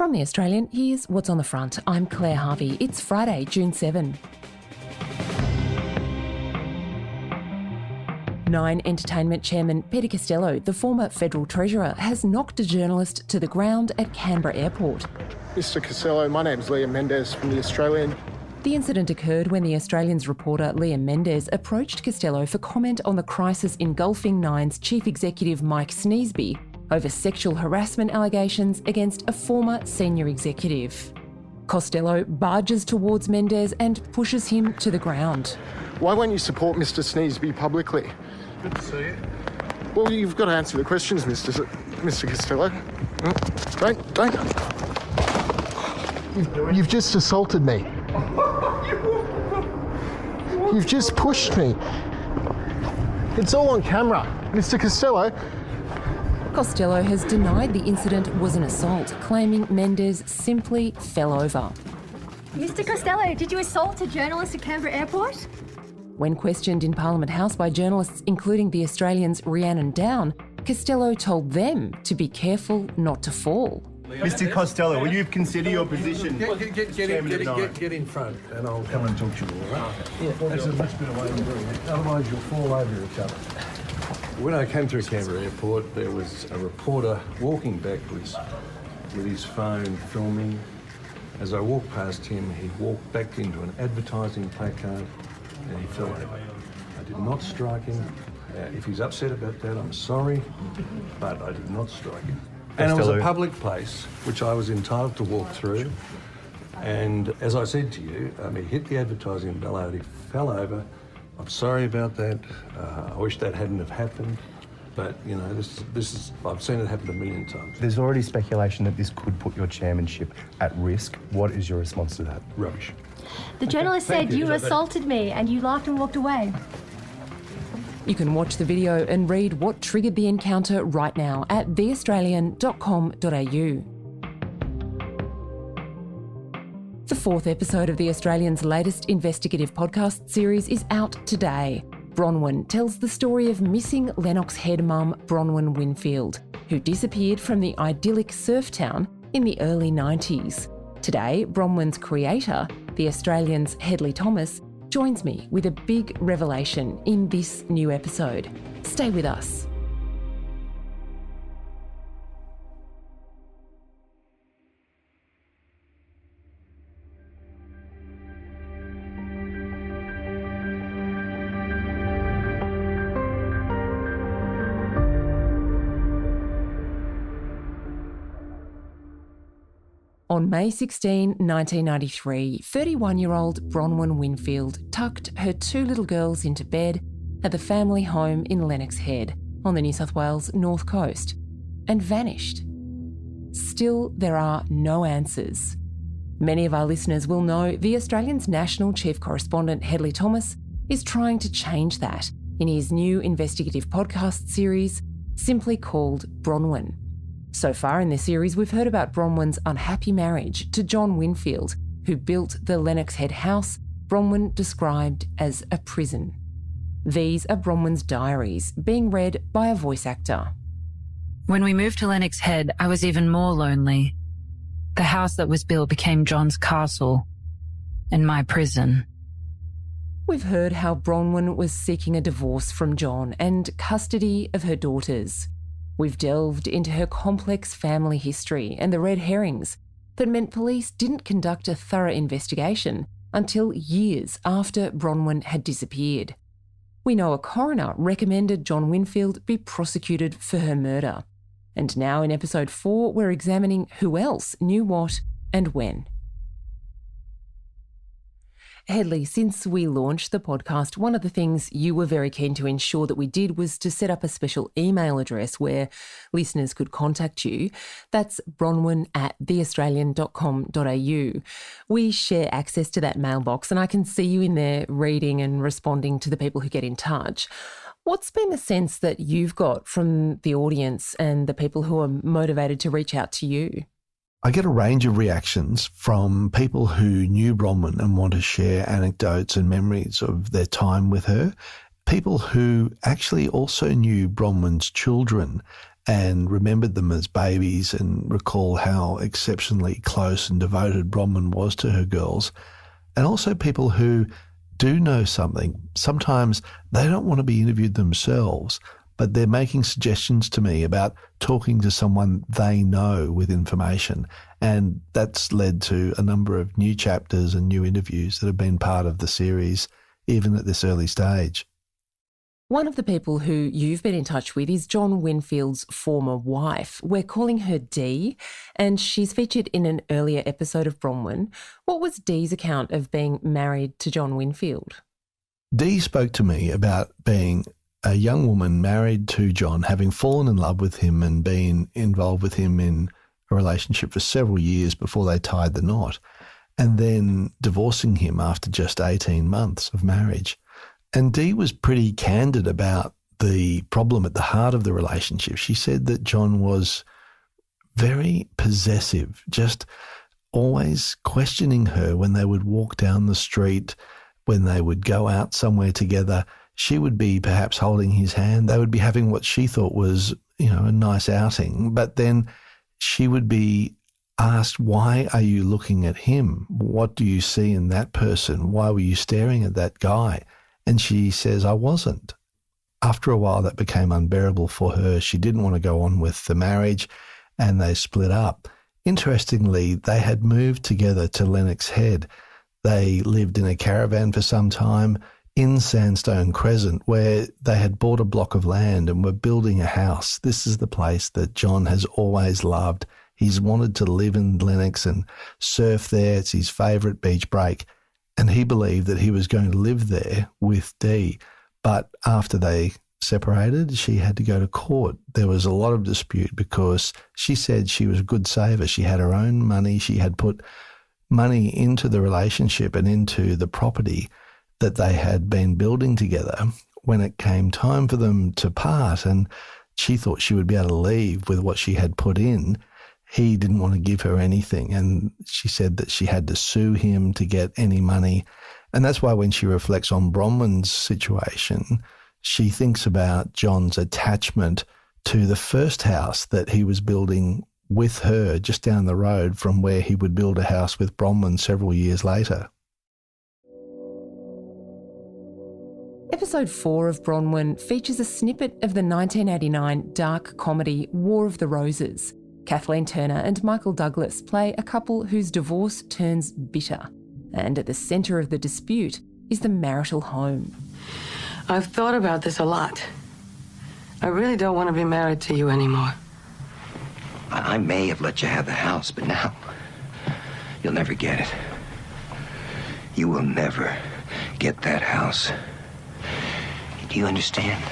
From The Australian, here's what's on the front. I'm Claire Harvey. It's Friday, June 7. Nine Entertainment Chairman Peter Costello, the former Federal Treasurer, has knocked a journalist to the ground at Canberra Airport. Mr Costello, my name's Liam Mendes from The Australian. The incident occurred when The Australian's reporter Liam Mendes approached Costello for comment on the crisis engulfing Nine's chief executive Mike Sneesby over sexual harassment allegations against a former senior executive. Costello barges towards Mendes and pushes him to the ground. Why won't you support Mr Sneesby publicly? Good to see you. Well, you've got to answer the questions, Mr Costello. Don't. You've just assaulted me. You've just pushed me. It's all on camera. Mr Costello. Costello has denied the incident was an assault, claiming Mendes simply fell over. Mr Costello, did you assault a journalist at Canberra Airport? When questioned in Parliament House by journalists including The Australian's Rhiannon Down, Costello told them to be careful not to fall. Mr Costello, will you consider your position? Get in front and I'll come and talk to you, all right? Yeah, that's a much better way of doing it. Otherwise you'll fall over each other. When I came through Canberra Airport, there was a reporter walking backwards with his phone filming. As I walked past him, he walked back into an advertising placard and he fell over. I did not strike him. If he's upset about that, I'm sorry, but I did not strike him. And it was a public place, which I was entitled to walk through. And as I said to you, he hit the advertising bellad, he fell over. I'm sorry about that. I wish that hadn't have happened. But, you know, this is I've seen it happen a million times. There's already speculation that this could put your chairmanship at risk. What is your response to that? Rubbish. The journalist said you assaulted me and you laughed and walked away. You can watch the video and read what triggered the encounter right now at theaustralian.com.au. The fourth episode of The Australian's latest investigative podcast series is out today. Bronwyn tells the story of missing Lennox Head mum Bronwyn Winfield, who disappeared from the idyllic surf town in the early 90s. Today, Bronwyn's creator, The Australian's Hedley Thomas, joins me with a big revelation in this new episode. Stay with us. On May 16, 1993, 31-year-old Bronwyn Winfield tucked her two little girls into bed at the family home in Lennox Head on the New South Wales North Coast and vanished. Still, there are no answers. Many of our listeners will know The Australian's national chief correspondent Hedley Thomas is trying to change that in his new investigative podcast series, simply called Bronwyn. So far in this series, we've heard about Bronwyn's unhappy marriage to John Winfield, who built the Lennox Head house Bronwyn described as a prison. These are Bronwyn's diaries, being read by a voice actor. When we moved to Lennox Head, I was even more lonely. The house that was built became John's castle and my prison. We've heard how Bronwyn was seeking a divorce from John and custody of her daughters. We've delved into her complex family history and the red herrings that meant police didn't conduct a thorough investigation until years after Bronwyn had disappeared. We know a coroner recommended John Winfield be prosecuted for her murder. And now in episode 4, we're examining who else knew what and when. Hedley, since we launched the podcast, one of the things you were very keen to ensure that we did was to set up a special email address where listeners could contact you. That's bronwyn@theaustralian.com.au. We share access to that mailbox and I can see you in there reading and responding to the people who get in touch. What's been the sense that you've got from the audience and the people who are motivated to reach out to you? I get a range of reactions from people who knew Bronwyn and want to share anecdotes and memories of their time with her, people who actually also knew Bronwyn's children and remembered them as babies and recall how exceptionally close and devoted Bronwyn was to her girls, and also people who do know something. Sometimes they don't want to be interviewed themselves, but they're making suggestions to me about talking to someone they know with information. And that's led to a number of new chapters and new interviews that have been part of the series, even at this early stage. One of the people who you've been in touch with is John Winfield's former wife. We're calling her Dee, and she's featured in an earlier episode of Bronwyn. What was Dee's account of being married to John Winfield? Dee spoke to me about being a young woman married to John, having fallen in love with him and been involved with him in a relationship for several years before they tied the knot, and then divorcing him after just 18 months of marriage. And Dee was pretty candid about the problem at the heart of the relationship. She said that John was very possessive, just always questioning her when they would walk down the street, when they would go out somewhere together. She would be perhaps holding his hand. They would be having what she thought was, a nice outing. But then she would be asked, why are you looking at him? What do you see in that person? Why were you staring at that guy? And she says, I wasn't. After a while, that became unbearable for her. She didn't want to go on with the marriage, and they split up. Interestingly, they had moved together to Lennox Head. They lived in a caravan for some time in Sandstone Crescent, where they had bought a block of land and were building a house. This is the place that John has always loved. He's wanted to live in Lennox and surf there. It's his favourite beach break. And he believed that he was going to live there with Dee. But after they separated, she had to go to court. There was a lot of dispute because she said she was a good saver. She had her own money. She had put money into the relationship and into the property that they had been building together when it came time for them to part. And she thought she would be able to leave with what she had put in. He didn't want to give her anything, and she said that she had to sue him to get any money. And that's why when she reflects on Bronwyn's situation, she thinks about John's attachment to the first house that he was building with her just down the road from where he would build a house with Bronwyn several years later. Episode 4 of Bronwyn features a snippet of the 1989 dark comedy War of the Roses. Kathleen Turner and Michael Douglas play a couple whose divorce turns bitter. And at the centre of the dispute is the marital home. I've thought about this a lot. I really don't want to be married to you anymore. I may have let you have the house, but now you'll never get it. You will never get that house. Do you understand?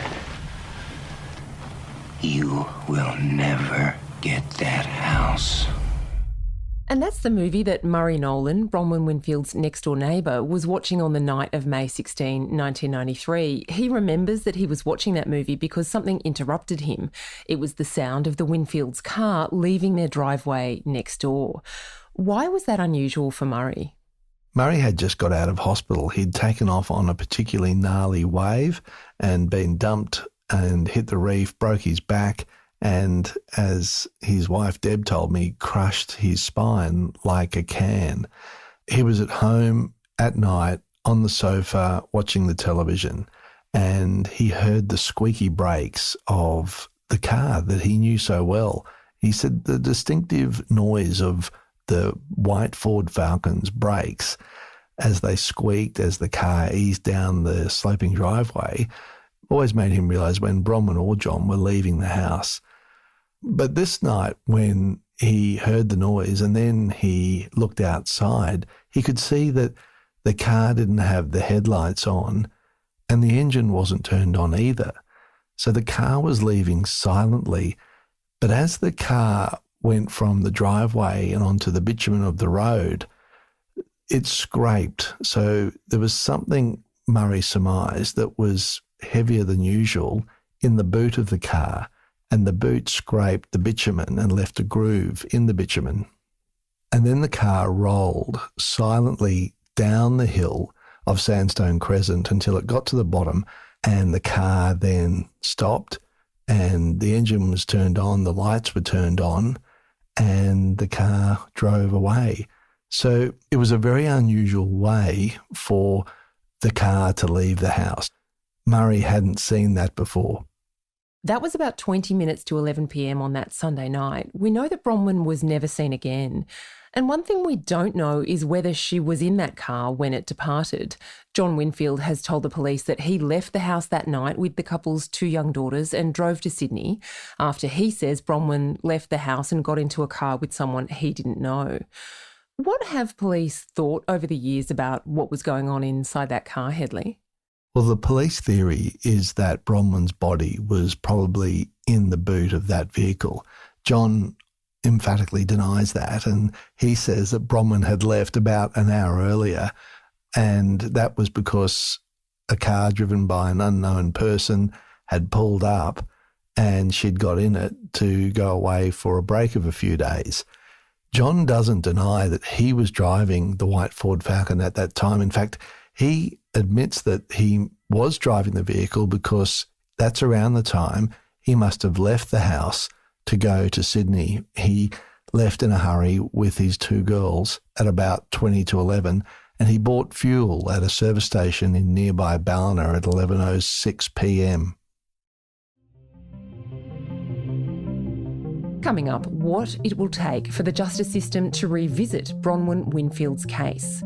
You will never get that house. And that's the movie that Murray Nolan, Bronwyn Winfield's next-door neighbour, was watching on the night of May 16, 1993. He remembers that he was watching that movie because something interrupted him. It was the sound of the Winfields' car leaving their driveway next door. Why was that unusual for Murray? Murray had just got out of hospital. He'd taken off on a particularly gnarly wave and been dumped and hit the reef, broke his back, and as his wife Deb told me, crushed his spine like a can. He was at home at night on the sofa watching the television, and he heard the squeaky brakes of the car that he knew so well. He said the distinctive noise of the white Ford Falcon's brakes as they squeaked as the car eased down the sloping driveway always made him realise when Bronwyn or John were leaving the house. But this night, when he heard the noise and then he looked outside, he could see that the car didn't have the headlights on and the engine wasn't turned on either. So the car was leaving silently. But as the car went from the driveway and onto the bitumen of the road, it scraped. So there was something, Murray surmised, that was heavier than usual in the boot of the car, and the boot scraped the bitumen and left a groove in the bitumen. And then the car rolled silently down the hill of Sandstone Crescent until it got to the bottom and the car then stopped and the engine was turned on, the lights were turned on, and the car drove away. So it was a very unusual way for the car to leave the house. Murray hadn't seen that before. That was about 20 minutes to 11 p.m. on that Sunday night. We know that Bronwyn was never seen again. And one thing we don't know is whether she was in that car when it departed. John Winfield has told the police that he left the house that night with the couple's 2 young daughters and drove to Sydney after he says Bronwyn left the house and got into a car with someone he didn't know. What have police thought over the years about what was going on inside that car, Hedley? Well, the police theory is that Bronwyn's body was probably in the boot of that vehicle. John emphatically denies that, and he says that Bronwyn had left about an hour earlier, and that was because a car driven by an unknown person had pulled up and she'd got in it to go away for a break of a few days. John doesn't deny that he was driving the white Ford Falcon at that time. In fact, he admits that he was driving the vehicle because that's around the time he must have left the house to go to Sydney. He left in a hurry with his 2 girls at about 20 to 11, and he bought fuel at a service station in nearby Ballina at 11:06 p.m. Coming up, what it will take for the justice system to revisit Bronwyn Winfield's case.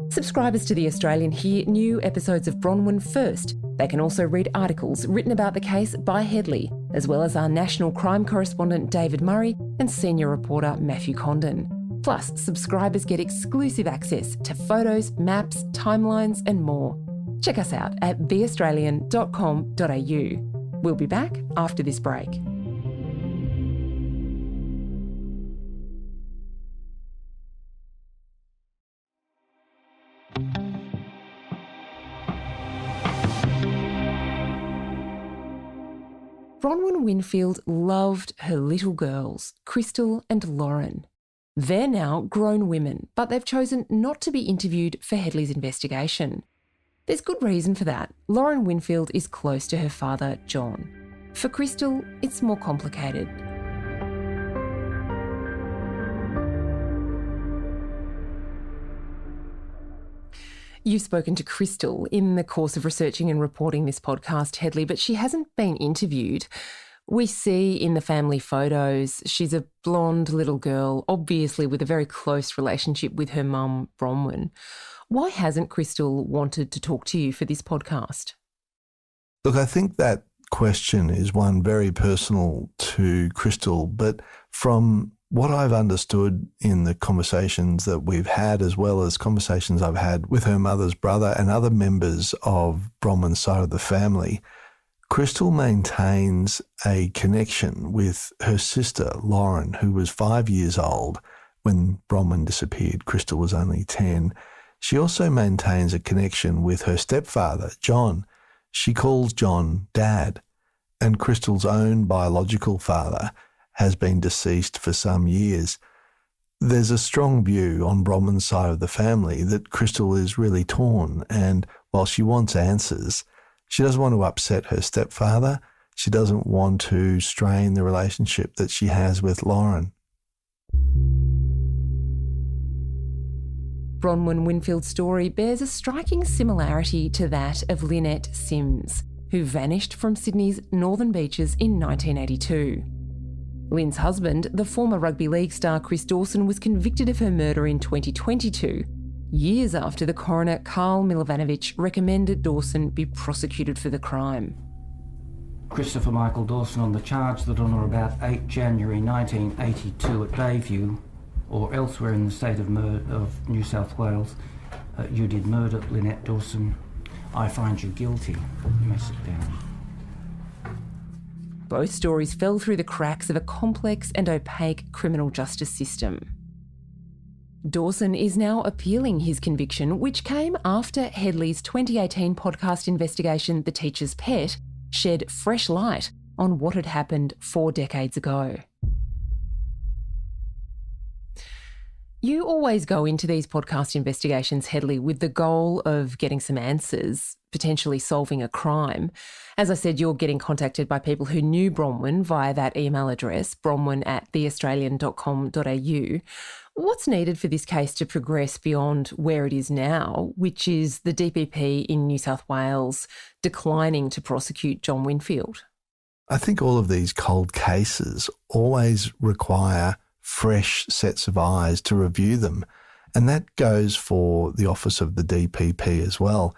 Subscribers to The Australian hear new episodes of Bronwyn first. They can also read articles written about the case by Hedley, as well as our national crime correspondent David Murray and senior reporter Matthew Condon. Plus, subscribers get exclusive access to photos, maps, timelines and more. Check us out at theaustralian.com.au. We'll be back after this break. Bronwyn Winfield loved her little girls, Crystal and Lauren. They're now grown women, but they've chosen not to be interviewed for Hedley's investigation. There's good reason for that. Lauren Winfield is close to her father, John. For Crystal, it's more complicated. You've spoken to Crystal in the course of researching and reporting this podcast, Hedley, but she hasn't been interviewed. We see in the family photos she's a blonde little girl, obviously with a very close relationship with her mum, Bronwyn. Why hasn't Crystal wanted to talk to you for this podcast? Look, I think that question is one very personal to Crystal, but from what I've understood in the conversations that we've had, as well as conversations I've had with her mother's brother and other members of Bronwyn's side of the family, Crystal maintains a connection with her sister, Lauren, who was 5 years old when Bronwyn disappeared. Crystal was only 10. She also maintains a connection with her stepfather, John. She calls John Dad, and Crystal's own biological father has been deceased for some years. There's a strong view on Bronwyn's side of the family that Crystal is really torn, and while she wants answers, she doesn't want to upset her stepfather. She doesn't want to strain the relationship that she has with Lauren. Bronwyn Winfield's story bears a striking similarity to that of Lynette Sims, who vanished from Sydney's northern beaches in 1982. Lynn's husband, the former rugby league star Chris Dawson, was convicted of her murder in 2022, years after the coroner Carl Milovanovic recommended Dawson be prosecuted for the crime. Christopher Michael Dawson on the charge that on or about 8 January 1982 at Bayview, or elsewhere in the state of New South Wales, you did murder Lynette Dawson. I find you guilty. You may sit down. Both stories fell through the cracks of a complex and opaque criminal justice system. Dawson is now appealing his conviction, which came after Hedley's 2018 podcast investigation, The Teacher's Pet, shed fresh light on what had happened 4 decades ago. You always go into these podcast investigations, Hedley, with the goal of getting some answers, potentially solving a crime. As I said, you're getting contacted by people who knew Bronwyn via that email address, bronwyn@theaustralian.com.au. What's needed for this case to progress beyond where it is now, which is the DPP in New South Wales declining to prosecute John Winfield? I think all of these cold cases always require fresh sets of eyes to review them. And that goes for the office of the DPP as well.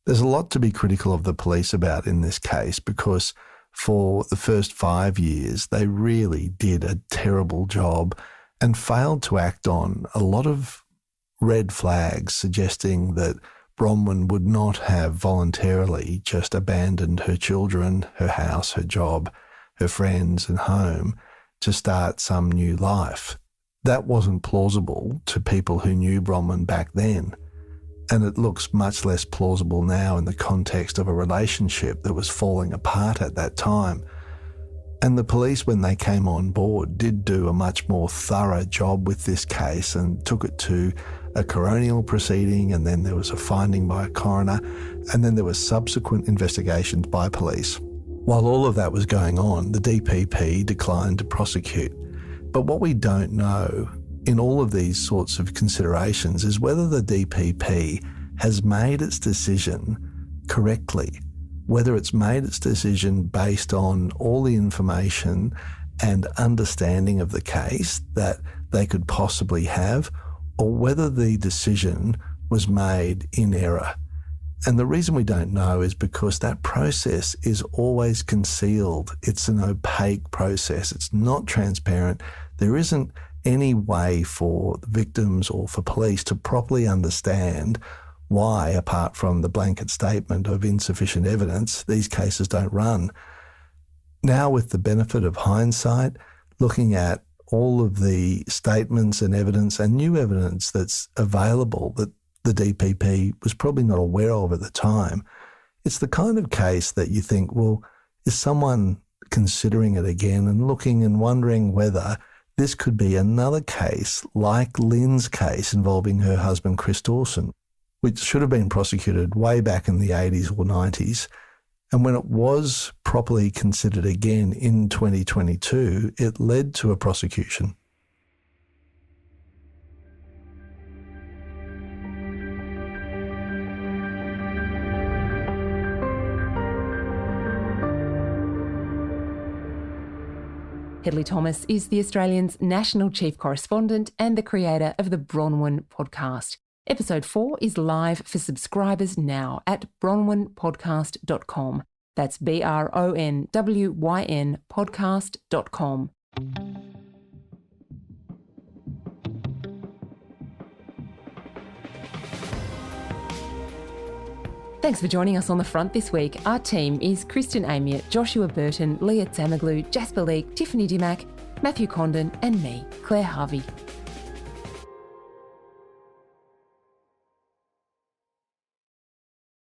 There's a lot to be critical of the police about in this case because for the first 5 years, they really did a terrible job and failed to act on a lot of red flags suggesting that Bronwyn would not have voluntarily just abandoned her children, her house, her job, her friends and home to start some new life. That wasn't plausible to people who knew Bronwyn back then. And it looks much less plausible now in the context of a relationship that was falling apart at that time. And the police, when they came on board, did do a much more thorough job with this case and took it to a coronial proceeding, and then there was a finding by a coroner, and then there were subsequent investigations by police. While all of that was going on, the DPP declined to prosecute. But what we don't know in all of these sorts of considerations is whether the DPP has made its decision correctly, whether it's made its decision based on all the information and understanding of the case that they could possibly have, or whether the decision was made in error. And the reason we don't know is because that process is always concealed. It's an opaque process. It's not transparent. There isn't any way for the victims or for police to properly understand why, apart from the blanket statement of insufficient evidence, these cases don't run. Now, with the benefit of hindsight, looking at all of the statements and evidence and new evidence that's available that the DPP was probably not aware of at the time, it's the kind of case that you think, well, is someone considering it again and looking and wondering whether this could be another case like Lynn's case involving her husband, Chris Dawson, which should have been prosecuted way back in the 80s or 90s. And when it was properly considered again in 2022, it led to a prosecution. Hedley Thomas is the Australian's national chief correspondent and the creator of the Bronwyn podcast. Episode 4 is live for subscribers now at bronwynpodcast.com. That's BRONWYN podcast.com. Thanks for joining us on The Front this week. Our team is Kristen Amiot, Joshua Burton, Leah Zamaglu, Jasper Leake, Tiffany Dimack, Matthew Condon and me, Claire Harvey.